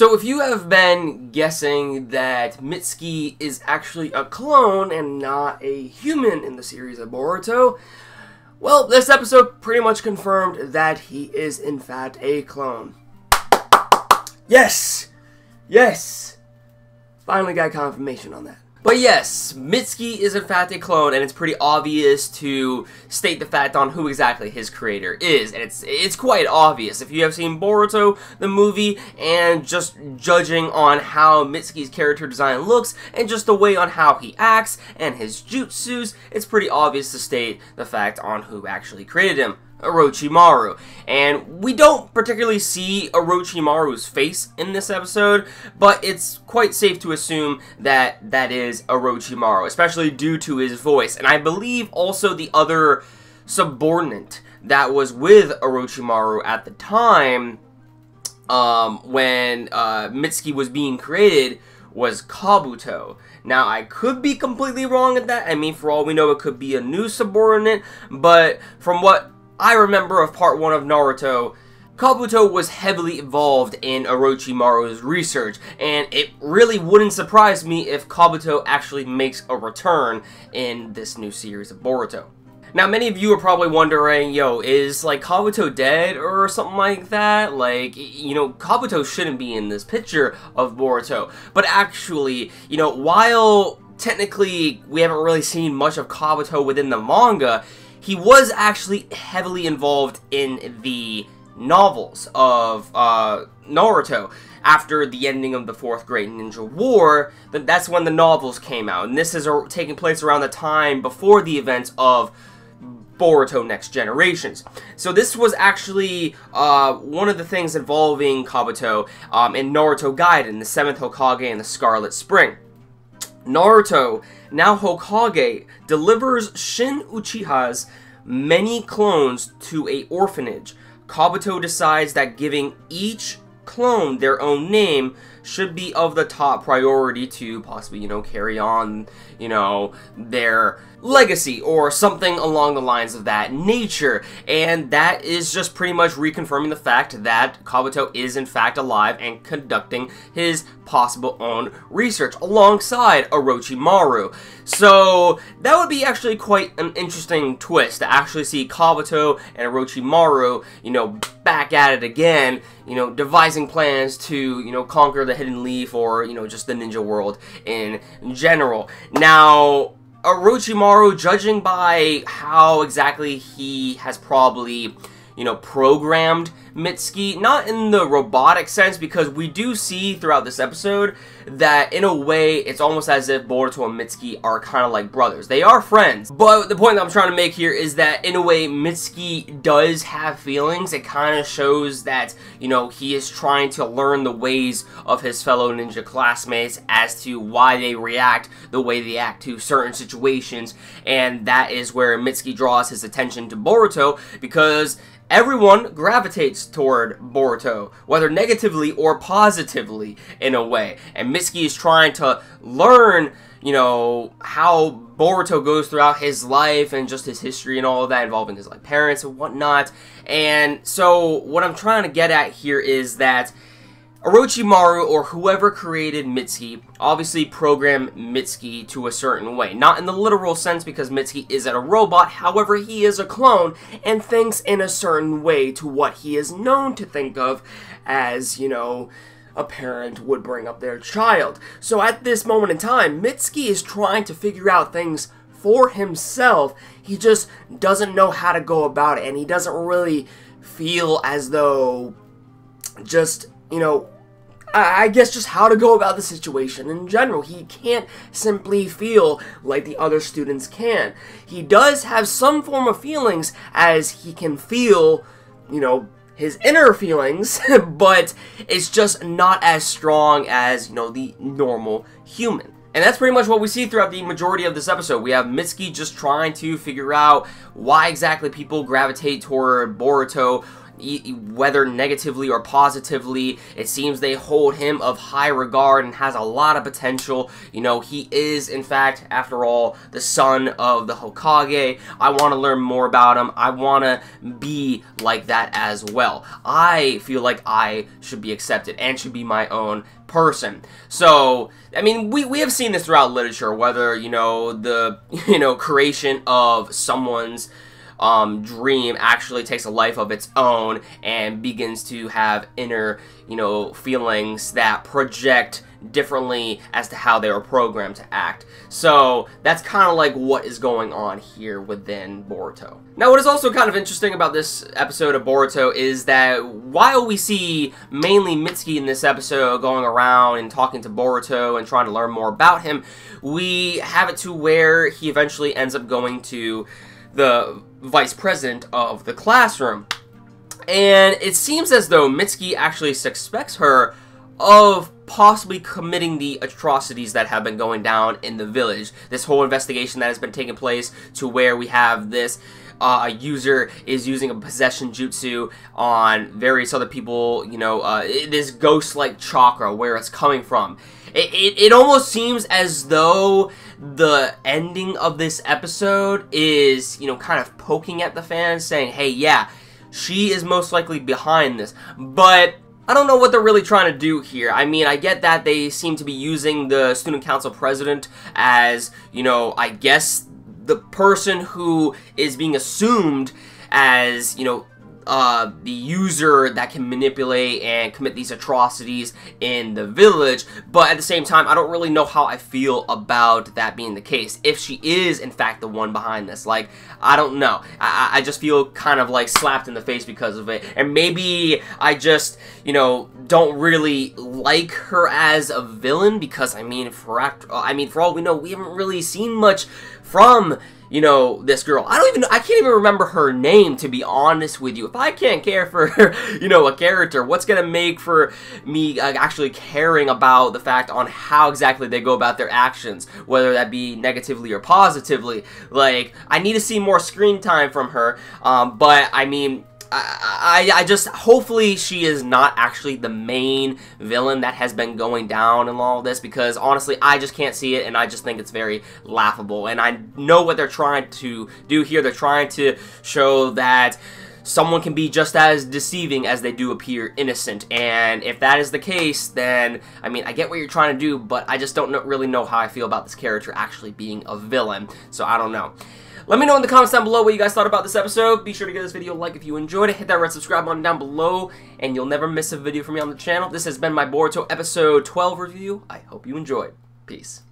So if you have been guessing that Mutsuki is actually a clone and not a human in the series of Boruto, well, this episode pretty much confirmed that he is in fact a clone. Yes! Yes! Finally got confirmation on that. But yes, Mutsuki is in fact a clone, and it's pretty obvious to state the fact on who exactly his creator is. And it's quite obvious. If you have seen Boruto, the movie, and just judging on how Mutsuki's character design looks, and just the way on how he acts, and his jutsus, it's pretty obvious to state the fact on who actually created him. Orochimaru. And we don't particularly see Orochimaru's face in this episode, but it's quite safe to assume that that is Orochimaru, especially due to his voice. And I believe also the other subordinate that was with Orochimaru at the time when Mutsuki was being created was Kabuto. Now, I could be completely wrong at that. I mean, for all we know, it could be a new subordinate, but from what I remember of part 1 of Naruto, Kabuto was heavily involved in Orochimaru's research, and it really wouldn't surprise me if Kabuto actually makes a return in this new series of Boruto. Now, many of you are probably wondering, yo, is, like, Kabuto dead or something like that? Like, you know, Kabuto shouldn't be in this picture of Boruto. But actually, you know, while technically we haven't really seen much of Kabuto within the manga, he was actually heavily involved in the novels of Naruto. After the ending of the Fourth Great Ninja War, that's when the novels came out. And this is taking place around the time before the events of Boruto Next Generations. So this was actually one of the things involving Kabuto in Naruto Gaiden, the 7th Hokage and the Scarlet Spring. Naruto, now Hokage, delivers Shin Uchiha's many clones to an orphanage. Kabuto decides that giving each clone their own name should be of the top priority to possibly, you know, carry on, you know, their legacy or something along the lines of that nature. And that is just pretty much reconfirming the fact that Kabuto is in fact alive and conducting his possible own research alongside Orochimaru. So that would be actually quite an interesting twist to actually see Kabuto and Orochimaru, you know, back at it again, you know, devising plans to, you know, conquer the Hidden Leaf or, you know, just the ninja world in general. Now, Orochimaru, judging by how exactly he has probably, you know, programmed Mutsuki, not in the robotic sense, because we do see throughout this episode that in a way it's almost as if Boruto and Mutsuki are kind of like brothers. They are friends, but the point that I'm trying to make here is that in a way Mutsuki does have feelings. It kind of shows that, you know, he is trying to learn the ways of his fellow ninja classmates as to why they react the way they act to certain situations, and that is where Mutsuki draws his attention to Boruto, because everyone gravitates toward Boruto, whether negatively or positively in a way. And Mutsuki is trying to learn, you know, how Boruto goes throughout his life and just his history and all of that involving his like parents and whatnot. And so what I'm trying to get at here is that Orochimaru, or whoever created Mutsuki, obviously programmed Mutsuki to a certain way. Not in the literal sense, because Mutsuki isn't a robot, however he is a clone, and thinks in a certain way to what he is known to think of as, you know, a parent would bring up their child. So at this moment in time, Mutsuki is trying to figure out things for himself. He just doesn't know how to go about it, and he doesn't really feel as though just, you know, I guess just how to go about the situation in general. He can't simply feel like the other students can. He does have some form of feelings, as he can feel, you know, his inner feelings, but it's just not as strong as, you know, the normal human. And that's pretty much what we see throughout the majority of this episode. We have Mutsuki just trying to figure out why exactly people gravitate toward Boruto, whether negatively or positively, it seems they hold him of high regard and has a lot of potential. You know, he is, in fact, after all, the son of the Hokage. I want to learn more about him. I want to be like that as well. I feel like I should be accepted and should be my own person. So, I mean, we have seen this throughout literature, whether, you know, the, creation of someone's dream actually takes a life of its own and begins to have inner, feelings that project differently as to how they were programmed to act. So that's kind of like what is going on here within Boruto. Now, what is also kind of interesting about this episode of Boruto is that while we see mainly Mutsuki in this episode going around and talking to Boruto and trying to learn more about him, we have it to where he eventually ends up going to the vice president of the classroom. And it seems as though Mutsuki actually suspects her of possibly committing the atrocities that have been going down in the village. This whole investigation that has been taking place to where we have this a user is using a possession jutsu on various other people, this ghost-like chakra, where it's coming from. It almost seems as though the ending of this episode is, kind of poking at the fans, saying, hey, yeah, she is most likely behind this. But I don't know what they're really trying to do here. I mean, I get that they seem to be using the student council president as, I guess, the person who is being assumed as, the user that can manipulate and commit these atrocities in the village, but at the same time, I don't really know how I feel about that being the case. If she is, in fact, the one behind this, like, I don't know. I just feel kind of, like, slapped in the face because of it, and maybe I just, don't really like her as a villain, because, I mean, for all we know, we haven't really seen much from this girl. I can't even remember her name, to be honest with you. If I can't care for, a character, what's gonna make for me actually caring about the fact on how exactly they go about their actions, whether that be negatively or positively? Like, I need to see more screen time from her, but, I mean, I just, hopefully she is not actually the main villain that has been going down in all this, because honestly, I just can't see it, and I just think it's very laughable. And I know what they're trying to do here. They're trying to show that someone can be just as deceiving as they do appear innocent, and if that is the case, then, I mean, I get what you're trying to do, but I just don't really know how I feel about this character actually being a villain, so I don't know. Let me know in the comments down below what you guys thought about this episode. Be sure to give this video a like if you enjoyed it. Hit that red subscribe button down below, and you'll never miss a video from me on the channel. This has been my Boruto episode 12 review. I hope you enjoyed. Peace.